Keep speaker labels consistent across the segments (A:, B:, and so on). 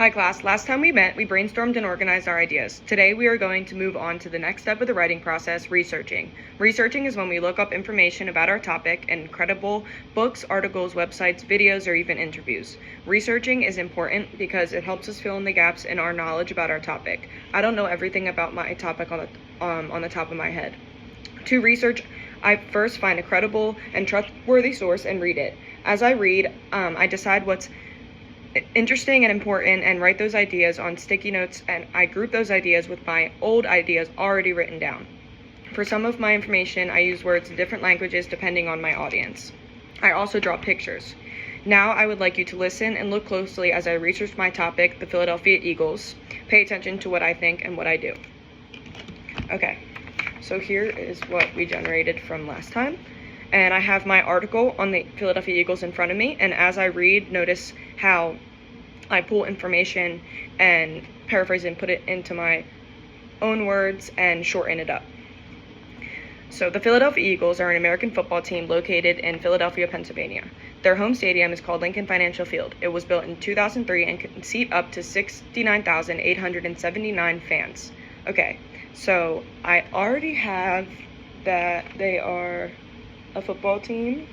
A: Hi class, last time we met, we brainstormed and organized our ideas. Today we are going to move on to the next step of the writing process, researching. Researching is when we look up information about our topic in credible books, articles, websites, videos, or even interviews. Researching is important because it helps us fill in the gaps in our knowledge about our topic. I don't know everything about my topic on the top of my head. To research, I first find a credible and trustworthy source and read it. As I read, I decide what's interesting and important and write those ideas on sticky notes, and I group those ideas with my old ideas already written down. For some of my information, I use words in different languages depending on my audience. I also draw pictures. Now I would like you to listen and look closely as I research my topic, the Philadelphia Eagles. Pay attention to what I think and what I do. Okay, so here is what we generated from last time. And I have my article on the Philadelphia Eagles in front of me, and as I read, notice how I pull information and paraphrase and put it into my own words and shorten it up. So the Philadelphia Eagles are an American football team located in Philadelphia, Pennsylvania. Their home stadium is called Lincoln Financial Field. It was built in 2003 and can seat up to 69,879 fans. Okay, so I already have that they are a football team,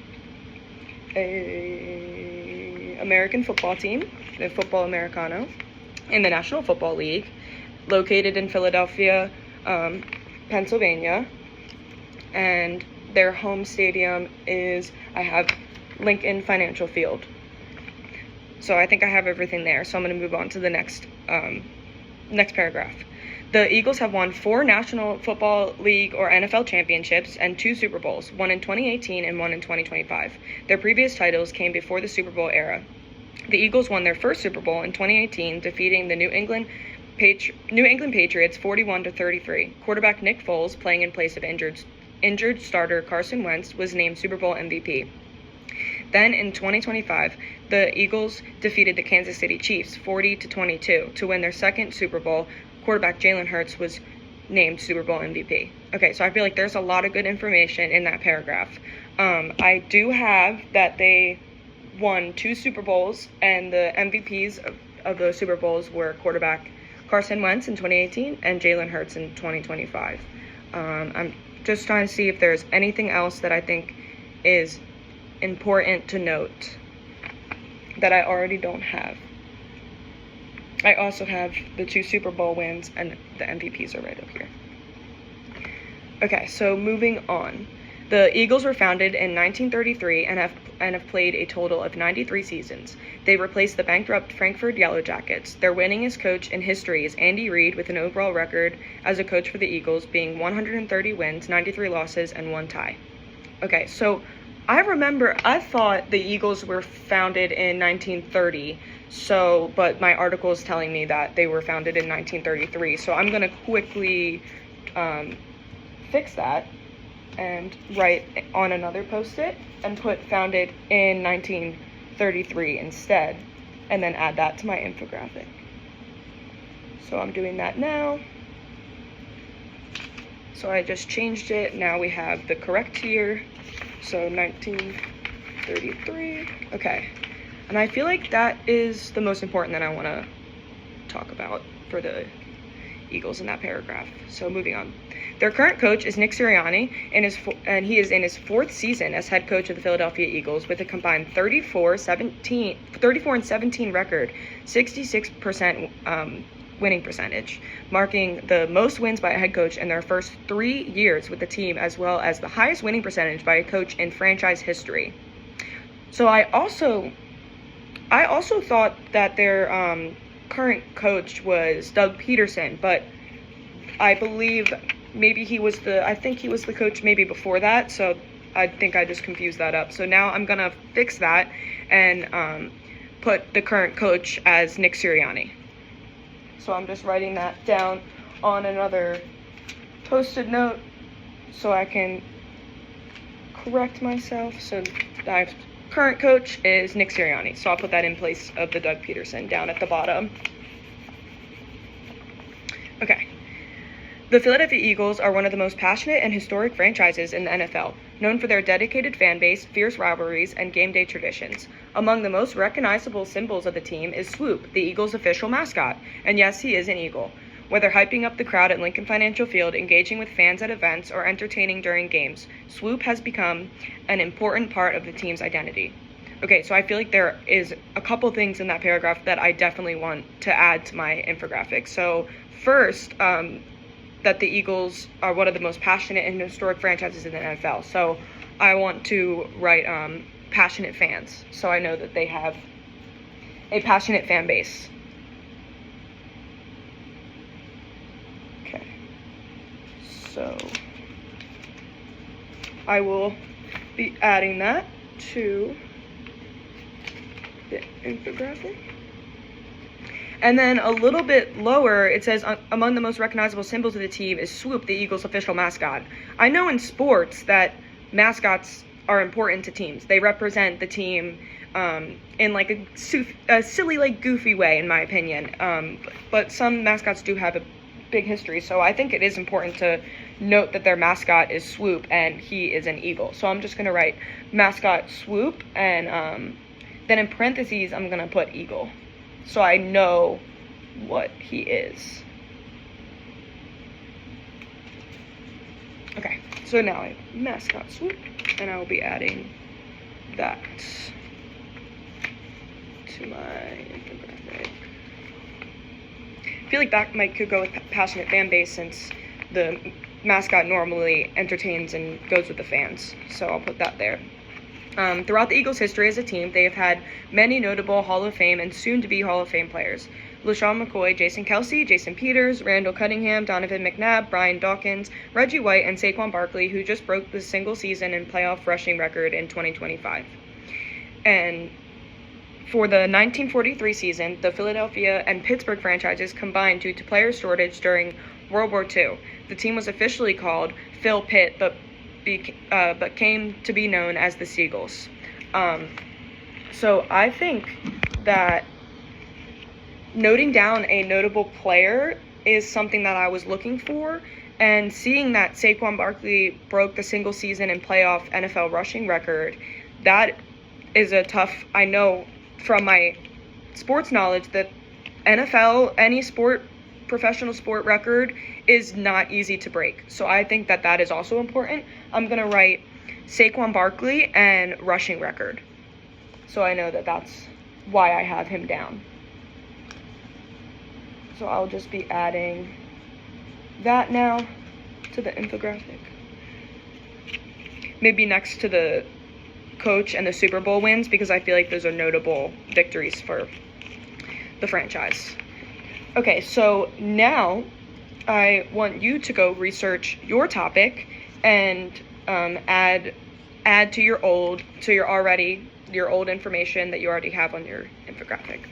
A: a American football team, the Football Americano, in the National Football League, located in Philadelphia, Pennsylvania, and their home stadium is, I have Lincoln Financial Field. So I think I have everything there, so I'm going to move on to the next paragraph. The Eagles have won 4 National Football League or NFL championships and 2 Super Bowls, one in 2018 and one in 2025. Their previous titles came before the Super Bowl era. The Eagles won their first Super Bowl in 2018, defeating the New England Patriots 41-33. Quarterback Nick Foles, playing in place of injured starter Carson Wentz, was named Super Bowl MVP. Then in 2025, the Eagles defeated the Kansas City Chiefs 40-22 to win their second Super Bowl. Quarterback Jalen Hurts was named Super Bowl MVP. Okay, so I feel like there's a lot of good information in that paragraph. I do have that they won 2 Super Bowls, and the MVPs of those Super Bowls were quarterback Carson Wentz in 2018 and Jalen Hurts in 2025. I'm just trying to see if there's anything else that I think is important to note that I already don't have. I also have the 2 Super Bowl wins, and the MVPs are right up here. Okay, so moving on. The Eagles were founded in 1933 and have played a total of 93 seasons. They replaced the bankrupt Frankfurt Yellow Jackets. Their winningest coach in history is Andy Reid, with an overall record as a coach for the Eagles being 130 wins, 93 losses, and 1 tie. Okay, so I thought the Eagles were founded in 1930, but my article is telling me that they were founded in 1933, so I'm going to quickly fix that and write on another post-it and put founded in 1933 instead, and then add that to my infographic. So I'm doing that now. So I just changed it. Now we have the correct year. So 1933. Okay. And I feel like that is the most important that I want to talk about for the Eagles in that paragraph. So moving on. Their current coach is Nick Sirianni, and he is in his 4th season as head coach of the Philadelphia Eagles with a combined 34-17 record, 66% winning percentage, marking the most wins by a head coach in their first 3 years with the team, as well as the highest winning percentage by a coach in franchise history. So I also thought that their current coach was Doug Peterson, but I believe maybe he was the coach maybe before that, so I think I just confused that up. So now I'm gonna fix that and put the current coach as Nick Sirianni. So I'm just writing that down on another post-it note so I can correct myself. So the current coach is Nick Sirianni. So I'll put that in place of the Doug Peterson down at the bottom. Okay. The Philadelphia Eagles are one of the most passionate and historic franchises in the NFL, known for their dedicated fan base, fierce rivalries, and game day traditions. Among the most recognizable symbols of the team is Swoop, the Eagles' official mascot. And yes, he is an Eagle. Whether hyping up the crowd at Lincoln Financial Field, engaging with fans at events, or entertaining during games, Swoop has become an important part of the team's identity. Okay, so I feel like there is a couple things in that paragraph that I definitely want to add to my infographic. So first, that the Eagles are one of the most passionate and historic franchises in the NFL. So I want to write passionate fans, so I know that they have a passionate fan base. Okay, so I will be adding that to the infographic. And then a little bit lower, it says, among the most recognizable symbols of the team is Swoop, the Eagles' official mascot. I know in sports that mascots are important to teams. They represent the team in like a silly, like goofy way, in my opinion. But some mascots do have a big history, so I think it is important to note that their mascot is Swoop, and he is an eagle. So I'm just going to write mascot Swoop, and then in parentheses, I'm going to put eagle, so I know what he is. Okay, so now I have mascot Swoop, and I will be adding that to my infographic. I feel like that could go with passionate fan base, since the mascot normally entertains and goes with the fans, so I'll put that there. Throughout the Eagles' history as a team, they have had many notable Hall of Fame and soon-to-be Hall of Fame players. LaShawn McCoy, Jason Kelce, Jason Peters, Randall Cunningham, Donovan McNabb, Brian Dawkins, Reggie White, and Saquon Barkley, who just broke the single-season and playoff rushing record in 2025. And for the 1943 season, the Philadelphia and Pittsburgh franchises combined due to player shortage during World War II. The team was officially called Phil Pitt, but came to be known as the Seagulls. So I think that noting down a notable player is something that I was looking for, and seeing that Saquon Barkley broke the single season and playoff NFL rushing record, that is a tough, I know from my sports knowledge that NFL, any sport, professional sport record is not easy to break. So I think that that is also important. I'm going to write Saquon Barkley and rushing record, so I know that that's why I have him down. So I'll just be adding that now to the infographic. Maybe next to the coach and the Super Bowl wins, because I feel like those are notable victories for the franchise. Okay, so now I want you to go research your topic and add to your old information that you already have on your infographic.